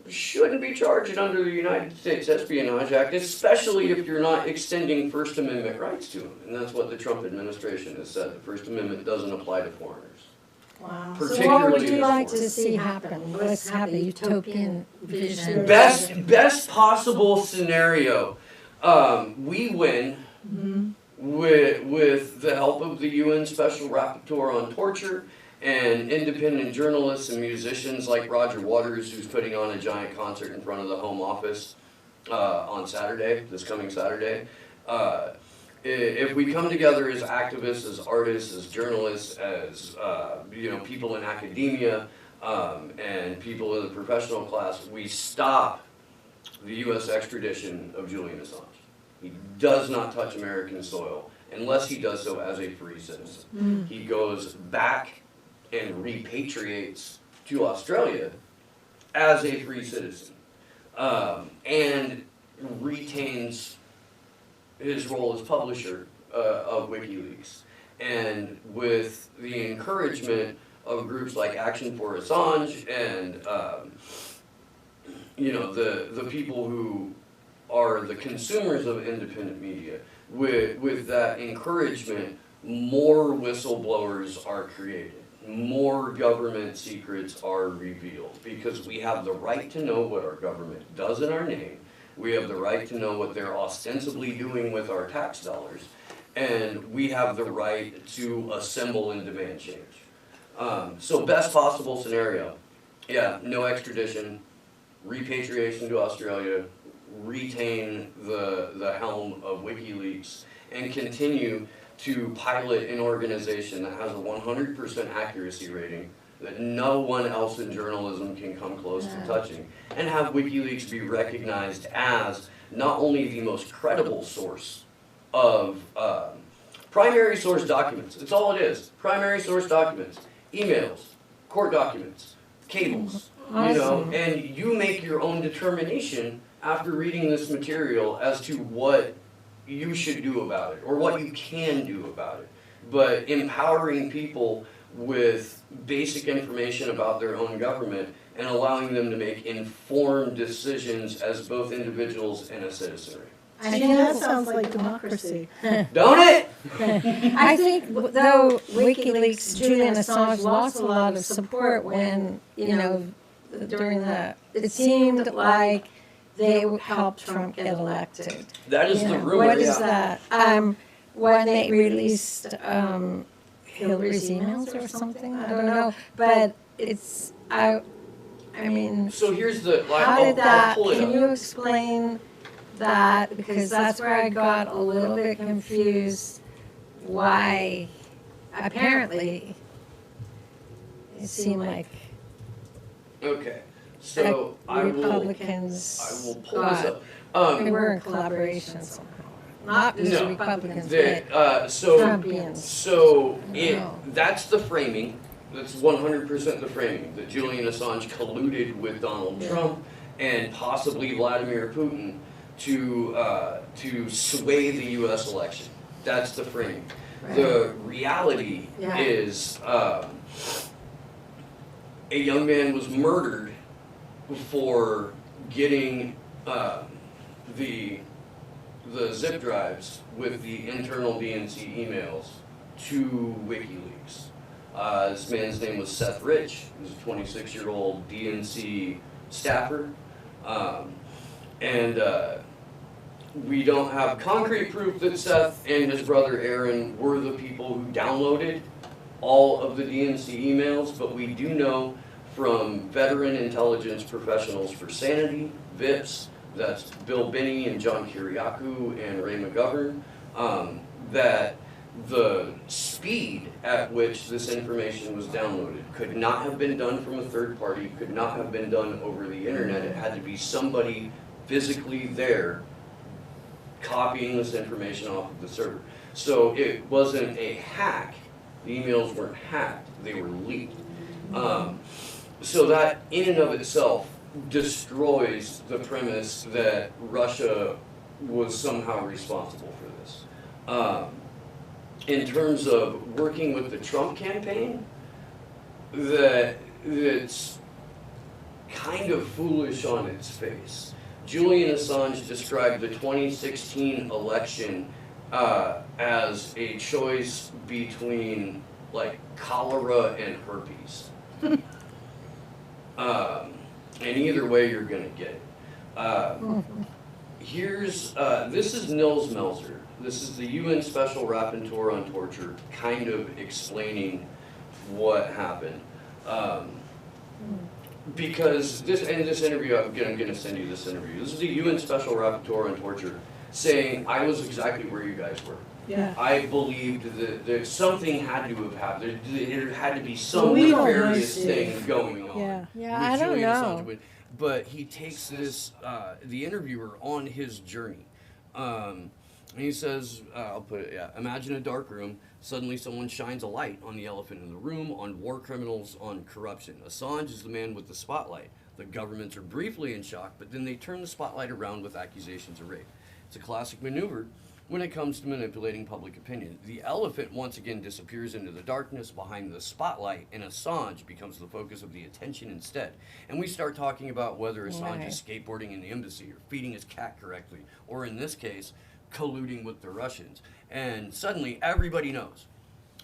shouldn't be charged under the United States Espionage Act, especially if you're not extending First Amendment rights to them. And that's what the Trump administration has said. The First Amendment doesn't apply to foreigners. Wow. So what would you like to see happen? Let's have a utopian vision. Best possible scenario. We win with the help of the UN Special Rapporteur on Torture and independent journalists and musicians like Roger Waters, who's putting on a giant concert in front of the Home Office on Saturday, this coming Saturday. If we come together as activists, as artists, as journalists, as people in academia, and people of the professional class, we stop the U.S. extradition of Julian Assange. He does not touch American soil unless he does so as a free citizen. He goes back and repatriates to Australia as a free citizen, and retains his role as publisher of WikiLeaks. And with the encouragement of groups like Action for Assange and the people who are the consumers of independent media, with that encouragement, more whistleblowers are created. More government secrets are revealed, because we have the right to know what our government does in our name. We have the right to know what they're ostensibly doing with our tax dollars. And we have the right to assemble and demand change. So best possible scenario, no extradition, repatriation to Australia, retain the helm of WikiLeaks, and continue to pilot an organization that has a 100% accuracy rating that no one else in journalism can come close to touching, and have WikiLeaks be recognized as not only the most credible source of primary source documents. It's all it is. Primary source documents, emails, court documents, cables, and you make your own determination after reading this material as to what you should do about it, or what you can do about it. But empowering people with basic information about their own government and allowing them to make informed decisions as both individuals and a citizenry. I think that sounds like democracy. Don't it? I think, though, WikiLeaks, Julian Assange lost a lot of support when, during it seemed like they helped Trump get elected. That is the rumor. What is that? When they released Hillary's emails or something? I don't know. But it's, I mean, So here's the, like, how did that, I'll pull it can up. you explain that? Because that's where I got a little bit confused why, apparently, it seemed like Okay, so I Republicans will pull this up. they were in collaboration somehow. Not just No. Republicans, So Trumpians. that's the framing. That's 100% the framing, that Julian Assange colluded with Donald Trump and possibly Vladimir Putin to sway the U.S. election. That's the framing. Right. The reality is a young man was murdered for getting the zip drives with the internal DNC emails to WikiLeaks. This man's name was Seth Rich. He was a 26-year-old DNC staffer. We don't have concrete proof that Seth and his brother Aaron were the people who downloaded all of the DNC emails, but we do know from veteran intelligence professionals for Sanity, VIPS, that's Bill Binney and John Kiriakou and Ray McGovern, that the speed at which this information was downloaded could not have been done from a third party, could not have been done over the internet. It had to be somebody physically there copying this information off of the server. So it wasn't a hack. The emails weren't hacked, they were leaked. So that in and of itself destroys the premise that Russia was somehow responsible for this. In terms of working with the Trump campaign, that's kind of foolish on its face. Julian Assange described the 2016 election as a choice between like cholera and herpes. And either way you're gonna get it. This is Nils Melzer. This is the UN Special Rapporteur on Torture, kind of explaining what happened. Because this interview, I'm gonna send you this interview. This is the UN Special Rapporteur on Torture saying, I was exactly where you guys were. Yeah. I believed that something had to have happened. There had to be some nefarious thing going on. Yeah, I don't know. Assange. But he takes this, the interviewer, on his journey. And he says, I'll put it, imagine a dark room. Suddenly someone shines a light on the elephant in the room, on war criminals, on corruption. Assange is the man with the spotlight. The governments are briefly in shock, but then they turn the spotlight around with accusations of rape. It's a classic maneuver when it comes to manipulating public opinion. The elephant once again disappears into the darkness behind the spotlight, and Assange becomes the focus of the attention instead. And we start talking about whether Assange is skateboarding in the embassy, or feeding his cat correctly, or in this case, colluding with the Russians. And suddenly everybody knows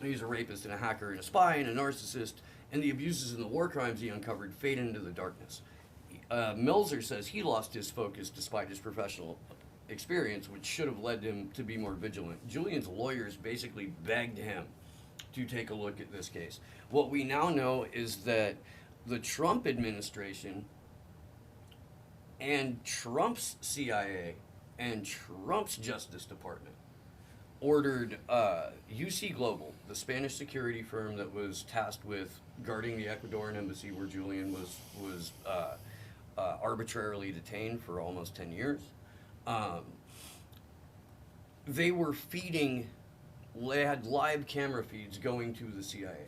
he's a rapist and a hacker and a spy and a narcissist, and the abuses and the war crimes he uncovered fade into the darkness. Melzer says he lost his focus despite his professional experience, which should have led him to be more vigilant. Julian's lawyers basically begged him to take a look at this case. What we now know is that the Trump administration and Trump's CIA and Trump's Justice Department ordered UC Global, the Spanish security firm that was tasked with guarding the Ecuadorian embassy where Julian was arbitrarily detained for almost 10 years. They were they had live camera feeds going to the CIA.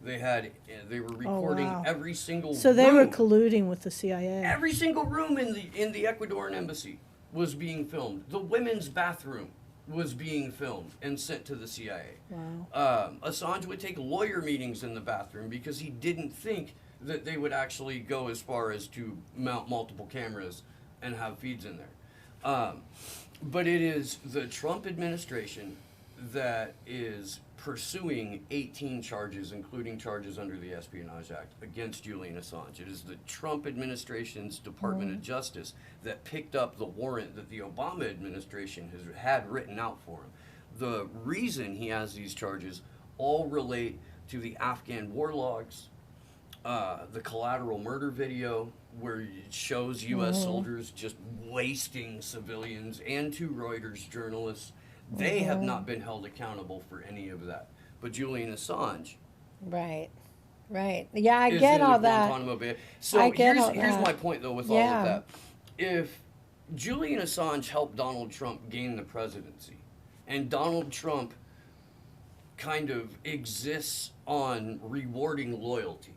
They were recording every single room. So they were colluding with the CIA. Every single room in the Ecuadorian embassy was being filmed. The women's bathroom was being filmed and sent to the CIA. Wow. Assange would take lawyer meetings in the bathroom because he didn't think that they would actually go as far as to mount multiple cameras and have feeds in there. But it is the Trump administration that is pursuing 18 charges, including charges under the Espionage Act, against Julian Assange. It is the Trump administration's Department of Justice that picked up the warrant that the Obama administration had written out for him. The reason he has these charges all relate to the Afghan war logs, the collateral murder video, where it shows U.S. soldiers just wasting civilians, and 2 Reuters journalists. They have not been held accountable for any of that. But Julian Assange, right. Yeah, I get all that. So I get here's my point, though, with all of that. If Julian Assange helped Donald Trump gain the presidency, and Donald Trump kind of exists on rewarding loyalty,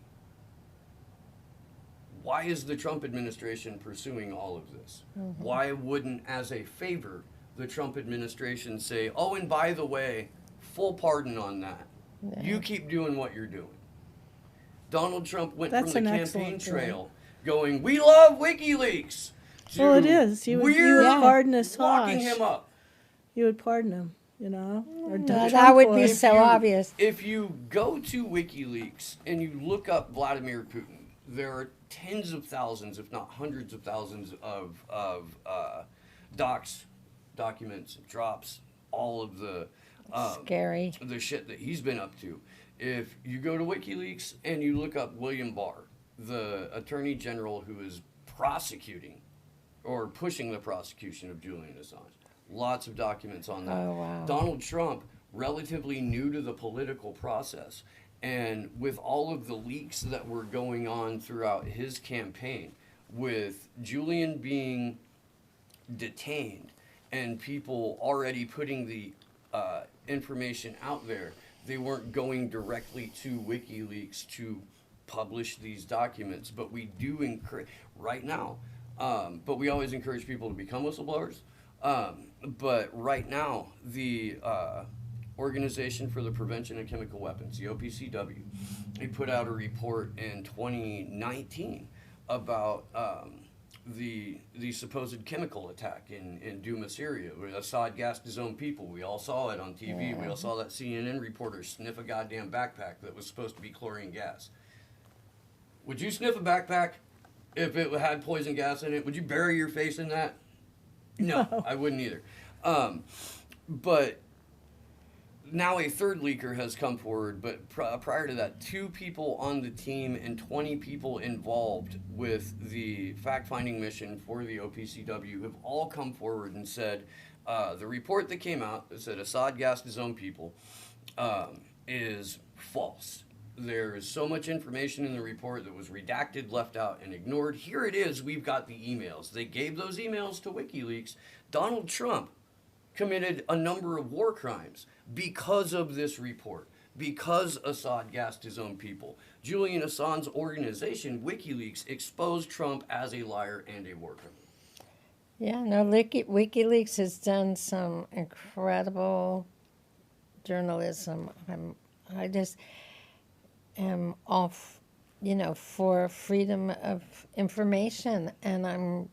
why is the Trump administration pursuing all of this? Why wouldn't, as a favor, the Trump administration say, oh, and by the way, full pardon on that. Yeah. You keep doing what you're doing. Donald Trump went from the campaign trail going, we love WikiLeaks. Well, it is. You would pardon Assange. Locking him up. You would pardon him, you know? Or that would be so obvious. If you go to WikiLeaks and you look up Vladimir Putin, there are tens of thousands, if not hundreds of thousands of documents, drops, all of the scary the shit that he's been up to. If you go to WikiLeaks and you look up William Barr, the Attorney General who is prosecuting or pushing the prosecution of Julian Assange, lots of documents on that. Oh, wow. Donald Trump, relatively new to the political process, and with all of the leaks that were going on throughout his campaign, with Julian being detained and people already putting the information out there, they weren't going directly to WikiLeaks to publish these documents. But we do encourage, right now, but we always encourage people to become whistleblowers. But right now, the Organization for the Prevention of Chemical Weapons, the OPCW, they put out a report in 2019 about the supposed chemical attack in Douma, Syria, where Assad gassed his own people. We all saw it on TV. We all saw that CNN reporter sniff a goddamn backpack that was supposed to be chlorine gas. Would you sniff a backpack if it had poison gas in it? Would you bury your face in that? No, I wouldn't either. But now a third leaker has come forward, but prior to that, 2 people on the team and 20 people involved with the fact-finding mission for the OPCW have all come forward and said the report that came out that said Assad gassed his own people is false. There is so much information in the report that was redacted, left out, and ignored. Here it is. We've got the emails. They gave those emails to WikiLeaks. Donald Trump committed a number of war crimes because of this report, because Assad gassed his own people. Julian Assange's organization, WikiLeaks, exposed Trump as a liar and a war criminal. Yeah, no, WikiLeaks has done some incredible journalism. I just am all, for freedom of information, and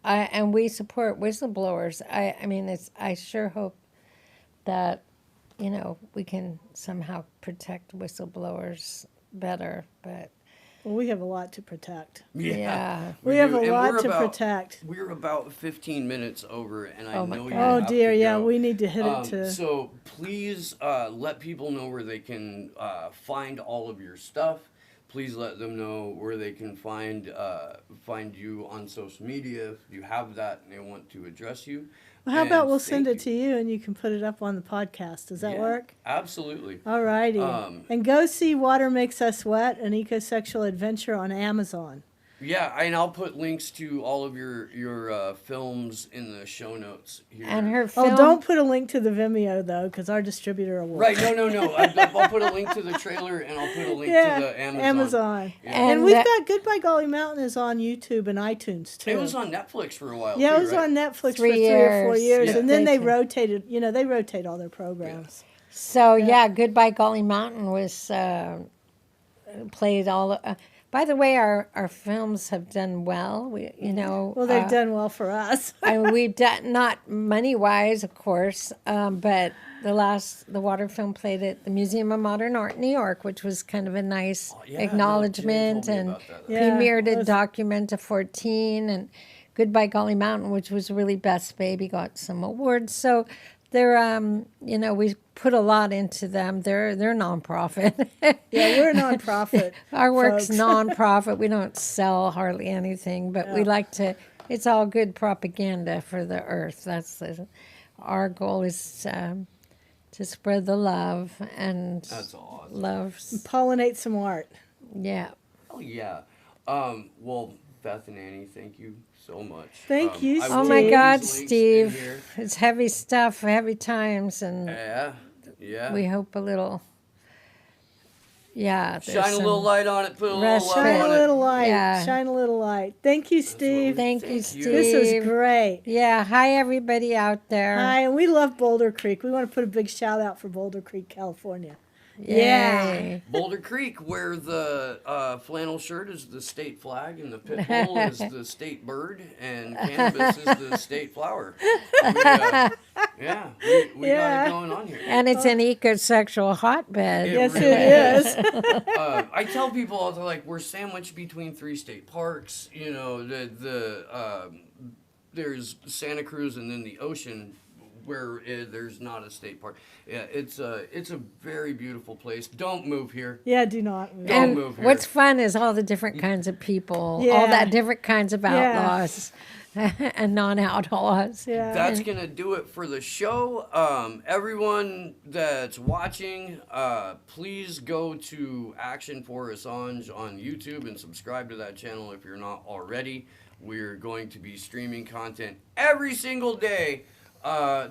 and we support whistleblowers. I sure hope that, we can somehow protect whistleblowers better, but... Well, we have a lot to protect. Yeah. We have a lot to protect. We're about 15 minutes over, and I know you Oh, have dear, to yeah, go. we need to hit it to... So please let people know where they can find all of your stuff. Please let them know where they can find you on social media if you have that and they want to address you. Well, how about we'll send it to you and you can put it up on the podcast. Does that work? Absolutely. All righty. And go see Water Makes Us Wet, an ecosexual adventure on Amazon. Yeah, and I'll put links to all of your films in the show notes here. And her film... Oh, don't put a link to the Vimeo, though, because our distributor will... Right, no. I'll put a link to the trailer, and I'll put a link to the Amazon. Yeah. And we've got Goodbye Golly Mountain is on YouTube and iTunes, too. It was on Netflix for a while, it was on Netflix for 3 or 4 years, and then they rotated, they rotate all their programs. So, Goodbye Golly Mountain was played all... By the way, our films have done well. Well, they've done well for us. and we've done, not money-wise, of course, but the water film played at the Museum of Modern Art in New York, which was kind of a nice acknowledgement, and premiered at Documenta 14, and Goodbye Golly Mountain, which was really Best Baby, got some awards. So they're, we put a lot into them. They're nonprofit. Yeah, we're a nonprofit. Our work's folks. nonprofit. We don't sell hardly anything, but we like to. It's all good propaganda for the earth. Our goal is to spread the love and That's awesome. Love. Pollinate some art. Yeah. Oh yeah. Well, Beth and Annie, thank you so much. Thank you, Oh my God, Steve. Steve! It's heavy stuff, heavy times, and yeah. we hope a little. Yeah. Shine a little light on it. Put a little love Shine a on little it. light. Yeah. Shine a little light. Thank you, Steve. Thank you, Steve. This was great. Yeah. Hi, everybody out there. Hi, and we love Boulder Creek. We want to put a big shout out for Boulder Creek, California. Yay. Yeah. Boulder Creek, where the flannel shirt is the state flag and the pit bull is the state bird and cannabis is the state flower. We got it going on here. And it's an ecosexual hotbed. Yes, really it is. I tell people all the time, like, we're sandwiched between 3 state parks. You know, there's Santa Cruz and then the ocean, where there's not a state park. Yeah, it's a very beautiful place. Don't move here. Yeah, do not move. Don't move here. What's fun is all the different kinds of people, all Yeah. that different kinds of Yeah. outlaws and non-outlaws. Yeah. That's going to do it for the show. Everyone that's watching, please go to Action for Assange on YouTube and subscribe to that channel if you're not already. We're going to be streaming content every single day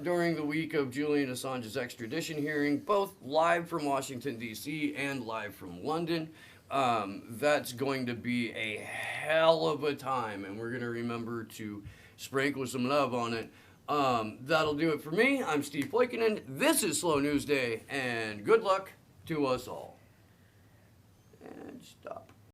during the week of Julian Assange's extradition hearing, both live from Washington, D.C. and live from London. That's going to be a hell of a time, and we're going to remember to sprinkle some love on it. That'll do it for me. I'm Steve Poikinen. This is Slow News Day, and good luck to us all. And stop.